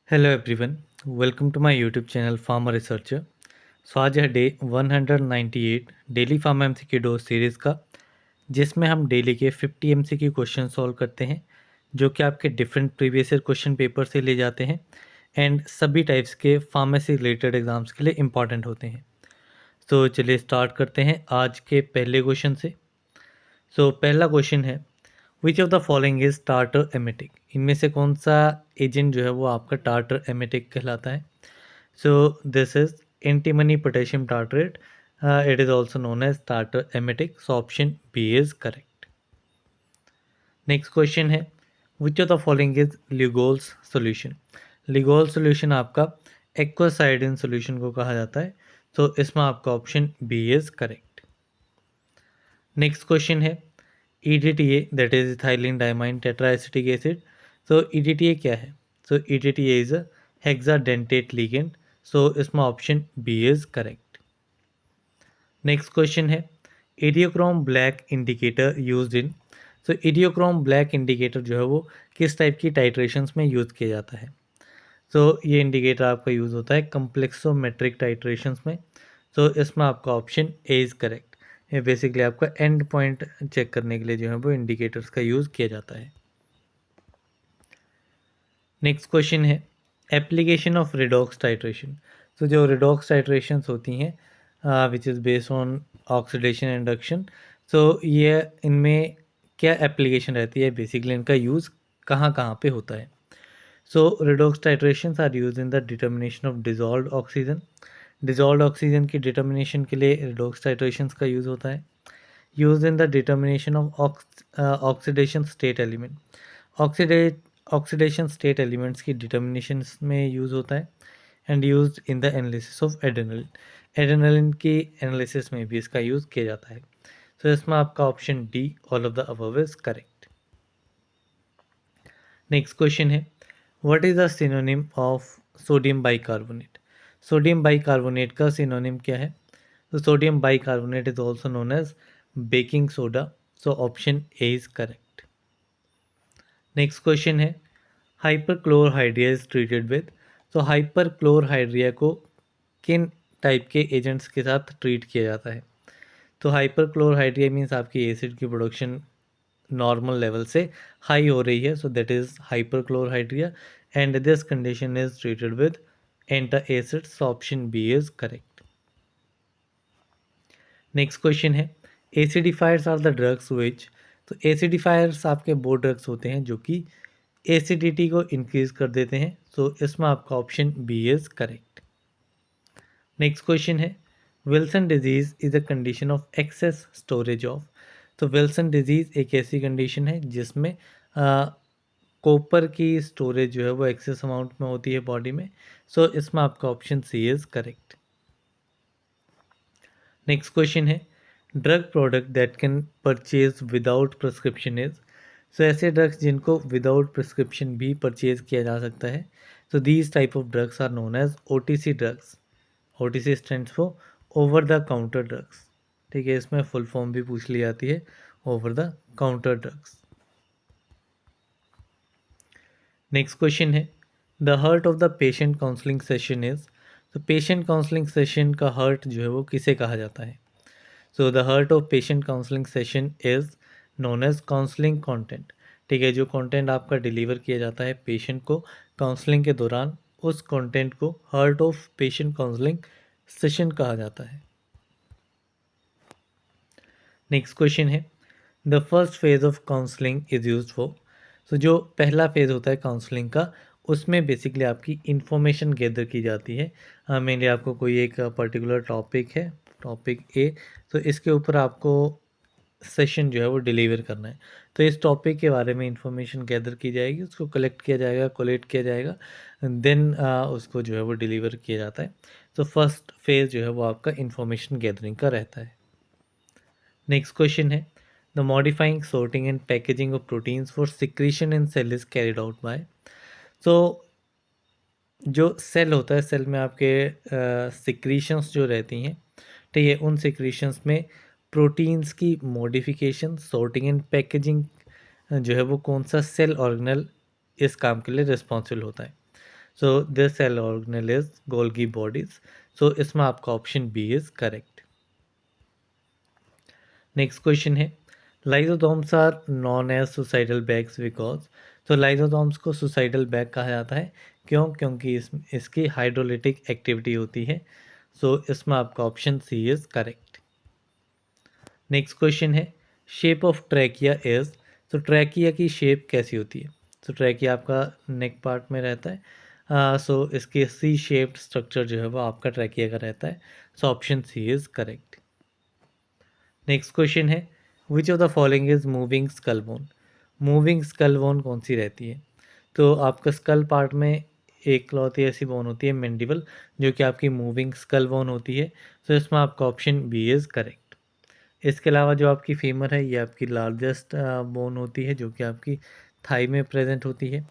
Hello everyone, welcome to my YouTube channel pharma researcher. आज है day 198 daily pharma MCQ डो series का, जिसमें हम डेली के 50 एमसीक्यू क्वेश्चन सॉल्व करते हैं, जो कि आपके different previous year question paper से ले जाते हैं एंड सभी टाइप्स के फार्मेसी रिलेटेड एग्जाम्स के लिए इम्पॉर्टेंट होते हैं। तो चलिए स्टार्ट करते हैं आज के पहले क्वेश्चन से। पहला क्वेश्चन है, which of the following is tartar emetic. इनमें से कौन सा एजेंट जो है वो आपका टार्टर एमेटिक कहलाता है। So this is antimony potassium tartrate. It is also known as tartar emetic. So option B is correct. Next question है, which of the following is Lugol's solution. Lugol solution आपका aqueous iodine solution को कहा जाता है। तो इसमें आपका option B is correct. Next question है, EDTA that is ethylene diamine tetraacetic acid. तो EDTA क्या है? So EDTA is a hexadentate ligand. So इसमें option B is correct. Next question है, eriochrome black indicator used in. So eriochrome black indicator जो है वो किस टाइप की टाइट्रेशंस में यूज़ किया जाता है? सो ये इंडिकेटर आपका यूज़ होता है कम्प्लेक्सोमेट्रिक टाइट्रेशंस में। सो इसमें आपका ऑप्शन ए इज़ करेक्ट। ये बेसिकली आपका एंड पॉइंट चेक करने के लिए जो है वो इंडिकेटर्स का यूज़ किया जाता है। नेक्स्ट क्वेश्चन है, एप्लीकेशन ऑफ रिडॉक्स टाइट्रेशन। तो जो रिडॉक्स टाइट्रेशंस होती हैं which is based on oxidation induction. So ये इनमें क्या एप्लीकेशन रहती है, बेसिकली इनका यूज़ कहाँ कहाँ पे होता है। So redox titrations are used in the determination of dissolved oxygen. Dissolved oxygen की determination के लिए redox titrations का use होता है। Used in the determination of oxidation state element. Oxidate oxidation state elements की determinations में use होता है and used in the analysis of adrenaline. Adrenaline की analysis में भी इसका use किया जाता है। So इसमें आपका option D all of the above is correct. Next question है, what is the synonym of sodium bicarbonate. Sodium bicarbonate का सिनोनिम क्या है? तो sodium bicarbonate is also known as baking soda. So option A is correct. Next question है, hyperchlorhydria is treated with. तो हाइपरक्लोरहाइड्रिया को किन type के एजेंट्स के साथ ट्रीट किया जाता है? तो हाइपरक्लोरहाइड्रिया मीन्स आपकी एसिड की प्रोडक्शन नॉर्मल लेवल से हाई हो रही है। So that is hyperchlorhydria and this condition is treated with antacids. Option B is correct. Next question है, acidifiers are the drugs which. तो एसिडिफायर्स आपके वो ड्रग्स होते हैं जो कि एसिडिटी को इंक्रीज कर देते हैं। सो इसमें आपका option B is correct. Next question है, Wilson disease is a condition of excess storage of. तो विल्सन डिजीज एक ऐसी कंडीशन है जिसमें कॉपर की स्टोरेज जो है वो एक्सेस अमाउंट में होती है बॉडी में। सो इसमें आपका option C is correct. Next question है, drug product that can purchase without prescription is. So ऐसे ड्रग्स जिनको विदाउट प्रिस्क्रिप्शन भी परचेज किया जा सकता है। So these type of drugs are known as OTC drugs. OTC stands for over the counter drugs. ठीक है, इसमें फुल फॉर्म भी पूछ ली जाती है, over the counter drugs. Next question है, the heart of the patient counselling session is. तो पेशेंट काउंसलिंग सेशन का हर्ट जो है वो किसे कहा जाता है? So the heart of patient counselling session is known as counselling content. ठीक है, जो कंटेंट आपका डिलीवर किया जाता है पेशेंट को काउंसलिंग के दौरान, उस कंटेंट को hurt of patient counselling session कहा जाता है। नेक्स्ट क्वेश्चन है, the first phase of counselling is use for. तो जो पहला फेज होता है काउंसलिंग का, उसमें बेसिकली आपकी इंफॉर्मेशन गैदर की जाती है। मेनली आपको कोई एक पर्टिकुलर टॉपिक है, टॉपिक ए, तो इसके ऊपर आपको सेशन जो है वो डिलीवर करना है। तो इस टॉपिक के बारे में इंफॉर्मेशन गैदर की जाएगी, उसको कलेक्ट किया जाएगा, कोलेक्ट किया जाएगा, देन उसको जो है वो डिलीवर किया जाता है। तो फर्स्ट फेज जो है वो आपका इंफॉर्मेशन गैदरिंग का रहता है। नेक्स्ट क्वेश्चन है, the modifying sorting and packaging of proteins for secretion in cell is carried out by. तो जो सेल होता है, सेल में आपके सिक्रीशंस जो रहती हैं, ठीक है, उन सिक्रीशंस में प्रोटीन्स की मॉडिफिकेशन, sorting एंड पैकेजिंग जो है वो कौन सा सेल ऑर्गेनल इस काम के लिए रिस्पॉन्सिबल होता है? So this cell organelle is Golgi bodies. So इसमें आपका option B is correct. Next question है, lysosomes are known as suicidal bags because. तो लाइजोसोम्स को सुसाइडल बैग कहा जाता है, क्यों? क्योंकि इसकी हाइड्रोलिटिक एक्टिविटी होती है। सो इसमें आपका option C is correct. Next question है, शेप ऑफ ट्रैकिया इज। तो ट्रैकिया की शेप कैसी होती है? तो ट्रैकिया आपका नेक पार्ट में रहता है। सो इसके सी शेप्ड स्ट्रक्चर जो है वो आपका ट्रैकिया का रहता है। So option C is correct. Next question है, which of the following is moving skull bone. Moving skull bone कौन सी रहती है? तो आपका स्कल पार्ट में एक लौती ऐसी बोन होती है मैंडिबल, जो कि आपकी मूविंग स्कल बोन होती है। तो इसमें आपका ऑप्शन बी इज करेक्ट। इसके अलावा जो आपकी फीमर है ये आपकी लार्जेस्ट बोन होती है, जो कि आपकी थाई में प्रेजेंट होती है।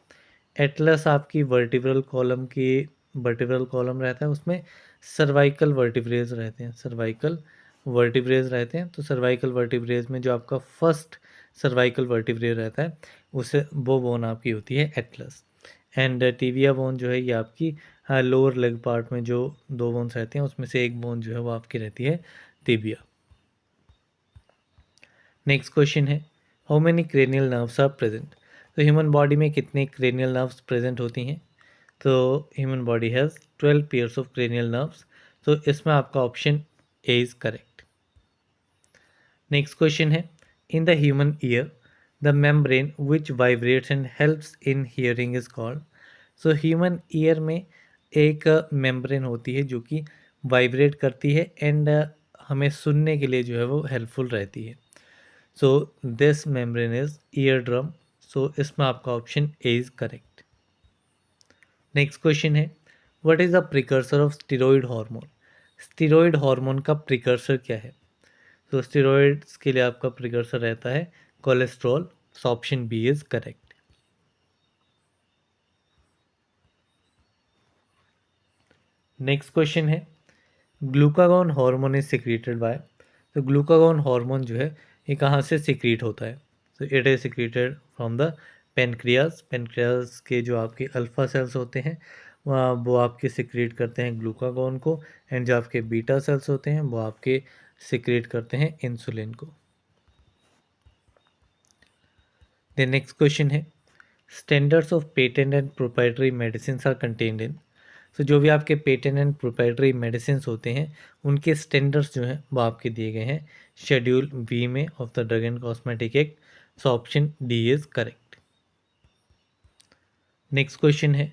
एटलस आपकी वर्टिब्रल कॉलम रहता है, उसमें सर्वाइकल वर्टिब्रेज रहते हैं, सर्वाइकल वर्टिब्रेज रहते हैं। तो सर्वाइकल वर्टिब्रेज में जो आपका फर्स्ट सर्वाइकल वर्टिब्रे रहता है उसे वो बोन आपकी होती है एटलस। एंड टिबिया बोन जो है ये आपकी लोअर लेग पार्ट में जो दो बोन्स रहते हैं उसमें से एक बोन जो है वो आपकी रहती है टिबिया। नेक्स्ट क्वेश्चन है, how many cranial nerves are present. तो ह्यूमन बॉडी में कितने क्रेनियल नर्व्स प्रेजेंट होती हैं? तो human body has 12 pairs of cranial nerves. तो इसमें आपका option A is correct. Next question है, in the human ear the membrane which vibrates and helps in hearing is called. So human ear में एक membrane होती है जो कि वाइब्रेट करती है एंड हमें सुनने के लिए जो है वो हेल्पफुल रहती है। So this membrane is ear drum. So इसमें आपका option A is correct. Next question है, what is the precursor of steroid hormone. Steroid hormone का प्रिकर्सर क्या है? तो स्टीरॉयड्स के लिए आपका प्रिकर्सर रहता है cholesterol. So option B is correct. Next question है, glucagon hormone is secreted by. तो ग्लूकागॉन हार्मोन जो है ये कहाँ से सिक्रीट होता है? तो it is secreted from the pancreas. Pancreas के जो आपके अल्फा सेल्स होते हैं वो आपके सिक्रीट करते हैं ग्लूकागॉन को, एंड जो आपके बीटा सेल्स होते हैं वो आपके सिक्रीट करते हैं इंसुलिन को। द नेक्स्ट क्वेश्चन है, standards of patent and proprietary medicine are contained in. तो जो भी आपके पेटेंट एंड प्रोप्राइटरी मेडिसिन होते हैं उनके स्टैंडर्ड्स जो हैं वो आपके दिए गए हैं शेड्यूल बी में of the drug and cosmetic act. So option D is correct. Next question है,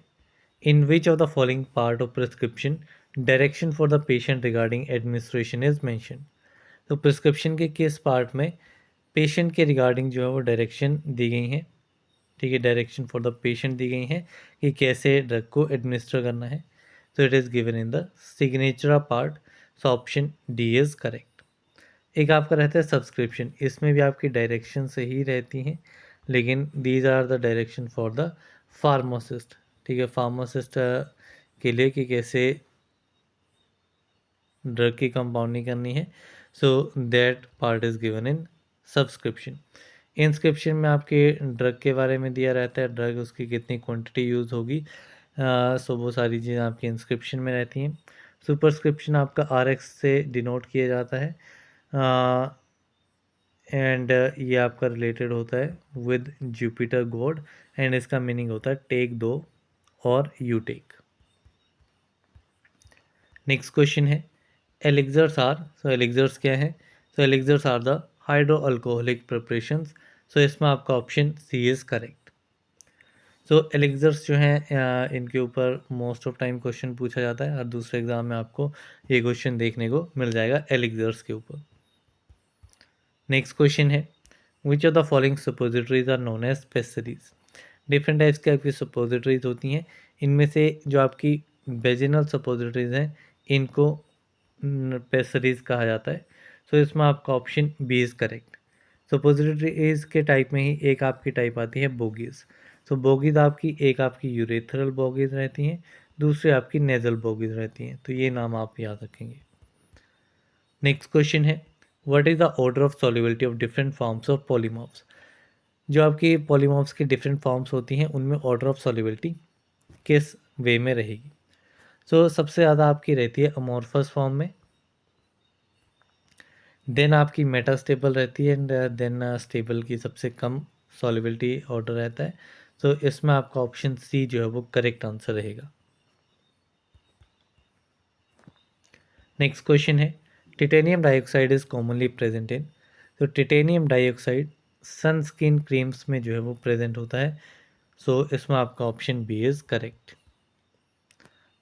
in which of the following part of prescription direction for the patient regarding administration is mentioned. तो prescription के किस part में patient के regarding जो है वो direction दी गई हैं? ठीक है, डायरेक्शन फॉर द पेशेंट दी गई हैं कि कैसे ड्रग को एडमिनिस्टर करना है। तो it is given in the signature part. So option D is correct. एक आपका रहता है सब्सक्रिप्शन, इसमें भी आपकी डायरेक्शन सही रहती हैं, लेकिन these are the direction for the pharmacist. ठीक है, फार्मासिस्ट के लिए कि कैसे ड्रग की कंपाउंडिंग करनी है। So that part is given in subscription. Inscription में आपके ड्रग के बारे में दिया रहता है, ड्रग उसकी कितनी क्वांटिटी यूज़ होगी। सो वो सारी चीज़ें आपकी इंस्क्रिप्शन में रहती हैं। सुपरस्क्रिप्शन आपका RX से डिनोट किया जाता है, एंड ये आपका रिलेटेड होता है विद जुपिटर गॉड, एंड इसका मीनिंग होता है take thou or you take. Next question है, एलिक्सर्स आर। सो एलिक्सर्स क्या है? So elixirs are the hydro alcoholic preparations. So इसमें आपका option C is correct. So elixirs जो हैं इनके ऊपर मोस्ट ऑफ टाइम क्वेश्चन पूछा जाता है, और दूसरे एग्जाम में आपको ये क्वेश्चन देखने को मिल जाएगा एलिक्सर्स के ऊपर। नेक्स्ट क्वेश्चन है, which of the following suppositories are known as pessaries. Different types की आपकी सपोजिटरीज होती हैं, इनमें से जो आपकी वेजिनल सपोजिटरीज हैं इनको पेस्टरीज कहा जाता है। सो इसमें आपका option B is correct. Suppositories के टाइप में ही एक आपकी टाइप आती है बोगीज। तो बोगीज आपकी एक आपकी यूरेथ्रल बोगीज रहती हैं, दूसरी आपकी नेजल बोगीज रहती हैं। तो ये नाम आप याद रखेंगे। नेक्स्ट क्वेश्चन है, what is the order of solubility of different forms of polymorphs. जो आपकी पॉलीमॉर्फ्स की डिफरेंट फॉर्म्स होती हैं उनमें ऑर्डर ऑफ सॉल्युबिलिटी किस वे में रहेगी। सो सबसे ज़्यादा आपकी रहती है अमॉर्फस फॉर्म में, देन आपकी मेटास्टेबल रहती है, एंड देन स्टेबल की सबसे कम सॉल्युबिलिटी ऑर्डर रहता है। सो इसमें आपका ऑप्शन सी जो है वो करेक्ट आंसर रहेगा। नेक्स्ट क्वेश्चन है, titanium dioxide is commonly present in. तो टिटेनियम डाइऑक्साइड सन स्किन क्रीम्स में जो है वो प्रेजेंट होता है। सो इसमें आपका option B is correct.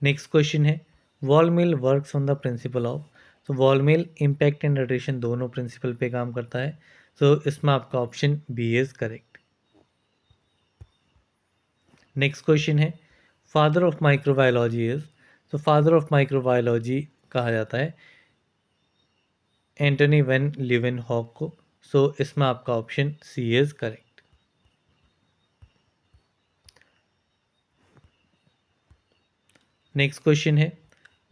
Next question है, ball mill works on the principle of. तो ball mill impact and radiation दोनों प्रिंसिपल पे काम करता है। सो इसमें आपका option B is correct. Next question है, फादर ऑफ माइक्रोबायोलॉजी इज। तो फादर ऑफ माइक्रोबायोलॉजी कहा जाता है एंटनी वेन लिवन हॉक को। सो इसमें आपका option C is correct. Next question है,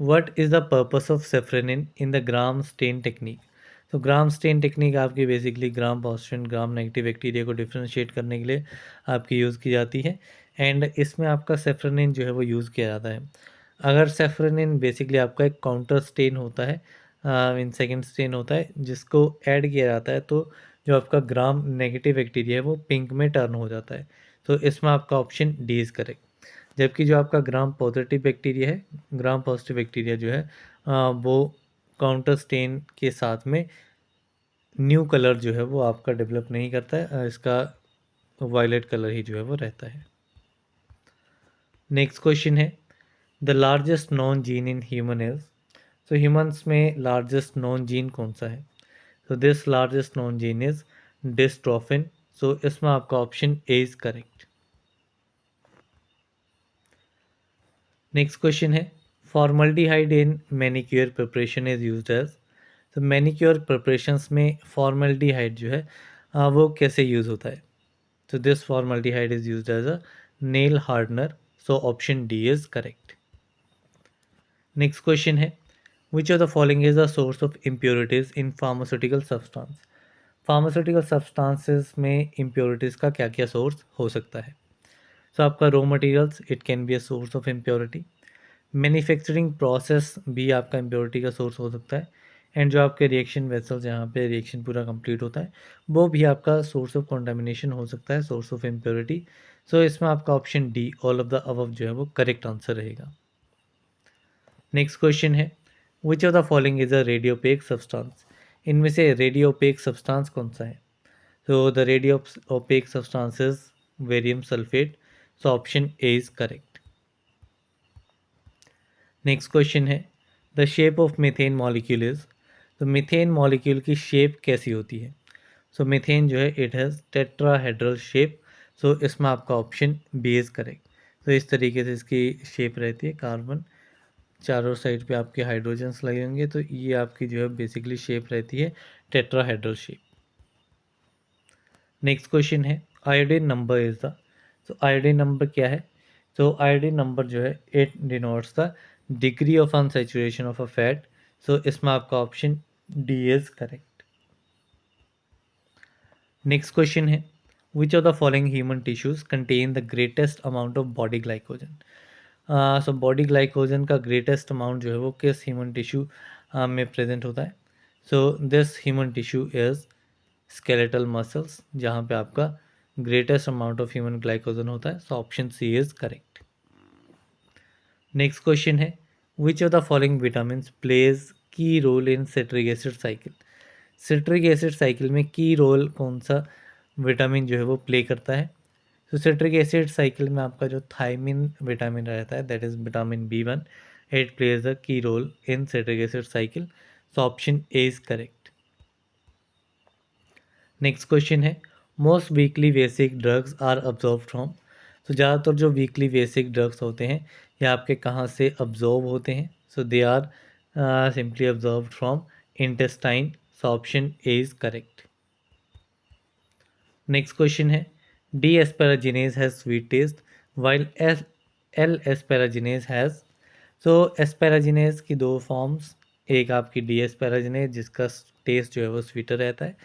what is the purpose of safranin in the gram stain technique. तो ग्राम स्टेन टेक्निक आपकी basically gram positive gram negative bacteria को डिफ्रेंशिएट करने के लिए आपकी यूज़ की जाती है, एंड इसमें आपका सेफ्रेनिन जो है वो यूज़ किया जाता है। अगर सेफ्रेनिन बेसिकली आपका एक काउंटर स्टेन होता है, इन सेकेंड स्टेन होता है, जिसको ऐड किया जाता है तो जो आपका ग्राम नेगेटिव बैक्टीरिया है वो पिंक में टर्न हो जाता है। तो इसमें आपका ऑप्शन डी इज़ करेक्ट। जबकि जो आपका ग्राम पॉजिटिव बैक्टीरिया है, ग्राम पॉजिटिव बैक्टीरिया जो है वो काउंटर स्टेन के साथ में न्यू कलर जो है वो आपका डेवलप नहीं करता है, इसका वायलेट कलर ही जो है वो रहता है। नेक्स्ट क्वेश्चन है, the largest known gene in human is. तो ह्यूमंस में लार्जेस्ट नॉन जीन कौन सा है। तो this largest known gene is dystrophin. So इसमें आपका option A is correct. Next question है, formaldehyde in manicure preparation is used as. तो मैनिक्योर प्रिपरेशंस में फॉर्मल्डिहाइड जो है वो कैसे यूज़ होता है। तो this formaldehyde is used as a nail hardener. So option D is correct. Next question है, which of the following is the source of impurities in pharmaceutical substance. Pharmaceutical substances में impurities का क्या क्या source हो सकता है। So आपका raw materials, it can be a source of impurity. Manufacturing process भी आपका इम्प्योरिटी का सोर्स हो सकता है, एंड जो आपके रिएक्शन वेसल्स जहाँ पे रिएक्शन पूरा कंप्लीट होता है वो भी आपका सोर्स ऑफ कॉन्टामिनेशन हो सकता है, सोर्स ऑफ इम्प्योरिटी। सो इसमें आपका option D all of the above जो है वो करेक्ट आंसर रहेगा। नेक्स्ट क्वेश्चन है, which of the following is a radiopaque substance. इनमें से रेडियोपेक सब्सटेंस कौन सा है। तो the radiopaque substance is barium sulphate. So option A is correct. Next question है, the shape of methane molecule is. तो methane molecule की shape कैसी होती है। सो मीथेन जो है इट हैज़ टेट्राहेड्रल शेप। सो इसमें आपका ऑप्शन बी इज करेक्ट। तो इस तरीके से इसकी शेप रहती है, कार्बन चारों साइड पे आपके हाइड्रोजन्स लगे होंगे, तो ये आपकी जो है बेसिकली शेप रहती है टेट्राहेड्रल शेप। नेक्स्ट क्वेश्चन है, आयोडीन नंबर इज द। तो आयोडीन नंबर क्या है। तो आयोडीन नंबर जो है it denotes the degree of unsaturation of a fat. So इसमें आपका option D is correct. Next question है, which of the following human tissues contain the greatest amount of body glycogen. So body glycogen का greatest amount जो है वो किस human tissue में present होता है। So this human tissue is skeletal muscles, जहाँ पे आपका greatest amount of human glycogen होता है। So option C is correct. Next question है, which of the following vitamin plays key role in citric acid cycle. Citric acid cycle में key role कौन सा vitamin जो है वो प्ले करता है। तो सिट्रिक एसिड साइकिल में आपका जो थायमिन विटामिन रहता है दैट इज विटामिन बी1, it plays a key role in citric acid cycle. So option A is correct. Next question है, most weakly basic drugs are absorbed from. तो ज़्यादातर जो वीकली बेसिक ड्रग्स होते हैं ये आपके कहाँ से अब्जॉर्ब होते हैं। So they are simply absorb from intestine. So option A is correct. Next question है, D asparaginase has sweet taste while L asparaginase has. So asparaginase की दो फॉर्म्स, एक आपकी डी एस्पेराजिनेज जिसका टेस्ट जो है वो स्वीटर रहता है,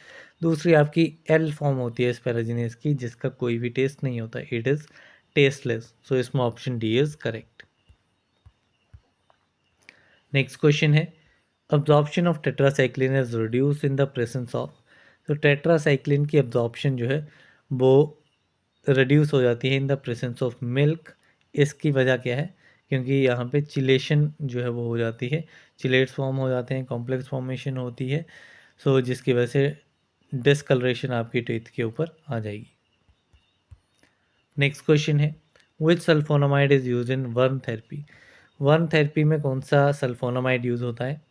दूसरी आपकी एल फॉर्म होती है एस्पेराजिनेज की जिसका कोई भी टेस्ट नहीं होता, इट इज़ टेस्टलेस। सो इसमें option D is correct. Next question है absorption of tetracycline is reduce in the presence of. तो टेट्रासाइक्लिन की अब्जॉर्प्शन जो है वो रिड्यूस हो जाती है in the presence of milk. इसकी वजह क्या है? क्योंकि यहाँ पे चिलेशन जो है वो हो जाती है, चिलेट्स फॉर्म हो जाते हैं, कॉम्प्लेक्स फॉर्मेशन होती है, सो जिसकी वजह से डिसकलरेशन आपकी टीथ के ऊपर आ जाएगी। नेक्स्ट क्वेश्चन है which sulphonamide is use in burn therapy. Burn therapy में कौन सा सल्फोनामाइड यूज होता है?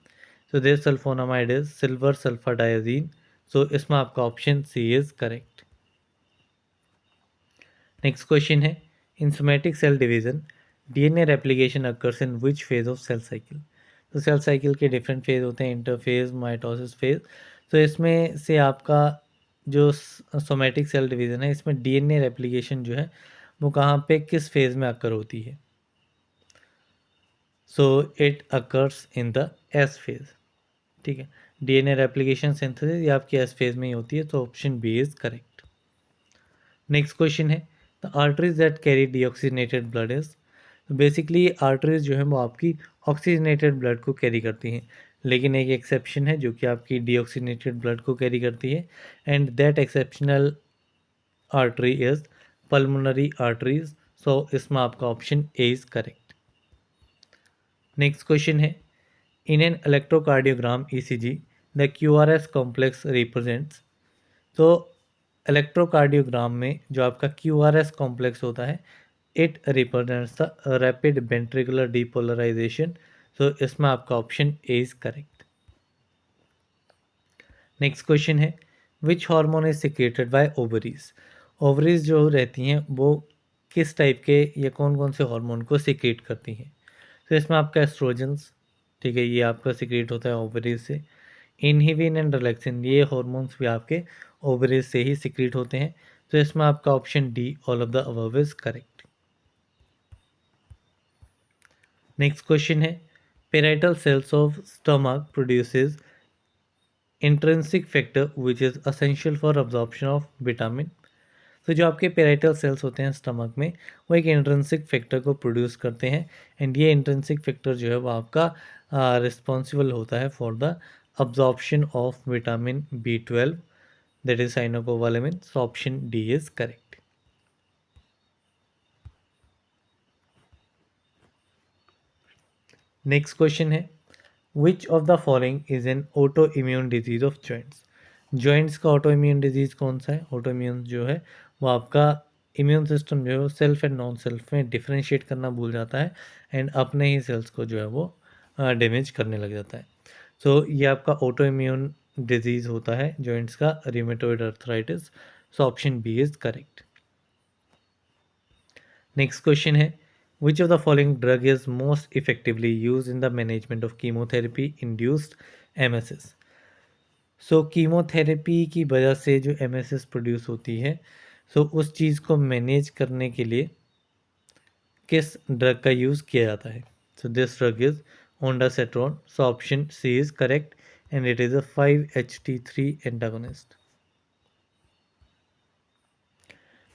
So this sulphonamide is silver sulfadiazine. So इसमें आपका option C is correct. Next question है in somatic cell division DNA replication occurs in which phase of cell cycle. तो cell cycle के different phase होते हैं, interphase, mitosis phase. तो इसमें से आपका जो सोमैटिक सेल डिवीजन है इसमें डीएनए रेप्लिकेशन जो है वो कहाँ पे किस फेज में अकर होती है? So it occurs in the S phase. ठीक है, डीएनए रेप्लिकेशन सिंथेसिस ये आपकी एस फेज में ही होती है, तो option B is correct. Next question है the arteries that carry deoxygenated blood is. Basically arteries जो है वो आपकी ऑक्सीजनेटेड ब्लड को कैरी करती हैं, लेकिन एक एक्सेप्शन है जो कि आपकी डीऑक्सीजनेटेड ब्लड को कैरी करती है, and that exceptional artery is pulmonary arteries. So इसमें आपका option A is correct. Next question है in an electrocardiogram ECG the QRS complex represents. तो इलेक्ट्रोकार्डियोग्राम में जो आपका क्यूआरएस कॉम्प्लेक्स होता है it represents the rapid ventricular depolarization. So इसमें आपका option A is correct. Next question है which hormone is secreted by ovaries. Ovaries जो रहती हैं वो किस टाइप के या कौन कौन से हार्मोन को सिक्रेट करती हैं? तो इसमें आपका एस्ट्रोजन्स, ठीक है, ये आपका सिक्रेट होता है ओवरीज से। इनहिबिन एंड रिलैक्सिन ये हार्मोन्स भी आपके ओवरीज से ही सिक्रेट होते हैं, तो इसमें आपका option D all of the above is correct. Next question है parietal cells of stomach produces intrinsic factor which is essential for absorption of vitamin. तो जो आपके पेराइटल सेल्स होते हैं स्टमक में वो एक इंट्रिंसिक फैक्टर को प्रोड्यूस करते हैं, एंड ये इंट्रिंसिक फैक्टर जो है वो आपका रिस्पॉन्सिबल होता है for the absorption of vitamin B12 that is cyanocobalamin. So option D is correct. Next question है which of the following is an autoimmune disease of joints. Joints का autoimmune disease कौन सा है? Auto immune जो है वो आपका immune system जो है वो सेल्फ एंड नॉन सेल्फ में डिफ्रेंशिएट करना भूल जाता है, एंड अपने ही सेल्स को जो है वो डैमेज करने लग जाता है। सो ये आपका ऑटो इम्यून डिजीज होता है जॉइंट्स का, rheumatoid arthritis. So option B is correct. Next question है which of the following drug is most effectively use in the management of chemotherapy induced emesis. So chemotherapy की वजह से जो MSS produce होती है, सो उस चीज़ को मैनेज करने के लिए किस ड्रग का यूज़ किया जाता है? So this drug is ondansetron. So option C is correct and it is a 5-HT3 antagonist.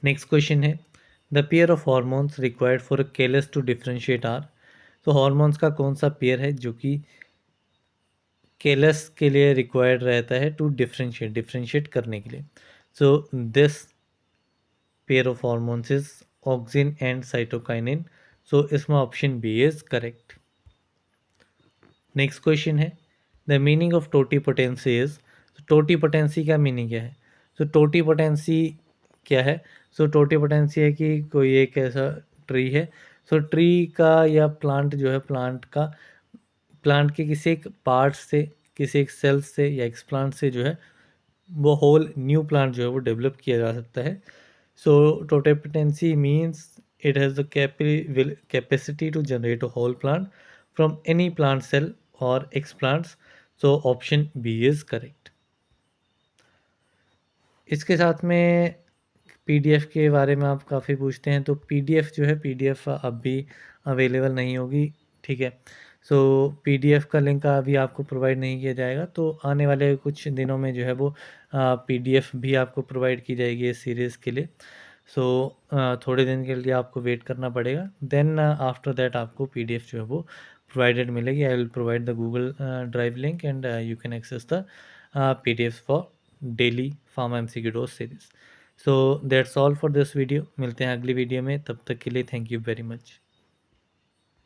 Next question है the pair of hormones required for a callus to differentiate are. तो hormones का कौन सा pair है जो कि callus के लिए रिक्वायर्ड रहता है टू डिफ्रेंशिएट करने के लिए? So this pair of hormones is auxin and cytokinin. So इसमें option B is correct. Next question है the meaning of totipotency is. Totipotency का मीनिंग क्या है? सो टोटीपोटेंसी क्या है? सो टोटीपोटेंसी है कि कोई एक ऐसा ट्री है, सो ट्री का या प्लांट जो है प्लांट के किसी एक पार्ट से, किसी एक सेल से या एक्सप्लांट से जो है वो होल न्यू प्लांट जो है वो डेवलप किया जा सकता है। So totipotency means it has the capacity to generate a whole plant from any plant cell और explants. So option B is correct. इसके साथ में पीडीएफ के बारे में आप काफ़ी पूछते हैं, तो पीडीएफ जो है पीडीएफ अब भी अवेलेबल नहीं होगी, ठीक है। सो पीडीएफ का लिंक अभी आपको प्रोवाइड नहीं किया जाएगा, तो आने वाले कुछ दिनों में जो है वो पीडीएफ भी आपको प्रोवाइड की जाएगी इस सीरीज़ के लिए। सो थोड़े दिन के लिए आपको वेट करना पड़ेगा। देन आफ्टर दैट आपको पीडीएफ जो है वो प्रोवाइडेड मिलेगी। I will provide the Google drive link and you can access the PDF for daily pharma MCQ series. So that's all for this video. मिलते हैं अगली वीडियो में, तब तक के लिए थैंक यू वेरी मच।